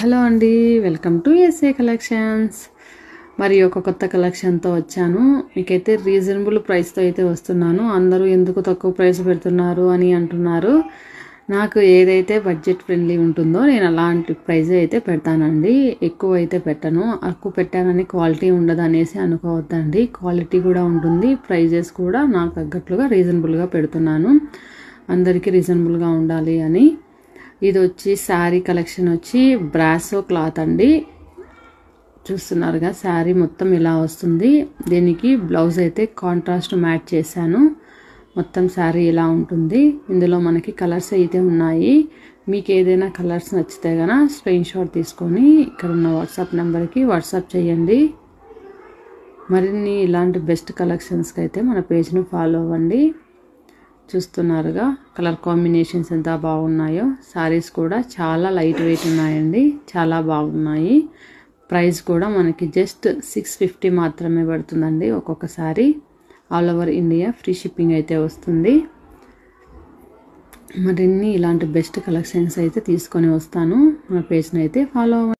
Hello అండి, welcome to SA collections. మరి ఒక కొత్త కలెక్షన్తో వచ్చాను. మీకైతే రీజనబుల్ ప్రైస్తో అయితే వస్తున్నాను. అందరూ ఎందుకు తక్కువ ప్రైస్ పెడుతున్నారు అని అంటున్నారు. నాకు ఏదైతే బడ్జెట్ ఫ్రెండ్లీ ఉంటుందో నేను అలాంటి ప్రైస్ అయితే పెడతానండి. ఎక్కువ అయితే పెట్టను. ఎక్కువ పెట్టానని క్వాలిటీ ఉండదు అనేసి అనుకోవద్దండి. క్వాలిటీ కూడా ఉంటుంది. ప్రైజెస్ కూడా నాకు తగ్గట్లుగా రీజనబుల్గా పెడుతున్నాను. అందరికీ రీజనబుల్గా ఉండాలి అని. ఇది వచ్చి శారీ కలెక్షన్ వచ్చి బ్రాసో క్లాత్ అండి. చూస్తున్నారుగా శారీ మొత్తం ఇలా వస్తుంది. దీనికి బ్లౌజ్ అయితే కాంట్రాస్ట్ మ్యాచ్ చేశాను. మొత్తం శారీ ఇలా ఉంటుంది. ఇందులో మనకి కలర్స్ అయితే ఉన్నాయి. మీకు ఏదైనా కలర్స్ నచ్చితే కనుక స్క్రీన్ షాట్ తీసుకొని ఇక్కడ ఉన్న వాట్సాప్ నెంబర్కి వాట్సాప్ చేయండి. మరిన్ని ఇలాంటి బెస్ట్ కలెక్షన్స్కి అయితే మన పేజ్ను ఫాలో అవ్వండి. చూస్తున్నారుగా కలర్ కాంబినేషన్స్ ఎంత బాగున్నాయో. శారీస్ కూడా చాలా లైట్ వెయిట్ ఉన్నాయండి, చాలా బాగున్నాయి. ప్రైస్ కూడా మనకి జస్ట్ 650 మాత్రమే పడుతుందండి ఒక్కొక్క sari. All over India free shipping అయితే వస్తుంది. మరిన్ని ఇలాంటి బెస్ట్ కలెక్షన్స్ అయితే తీసుకొని వస్తాను. మన పేజ్ని అయితే ఫాలో అవ్వండి.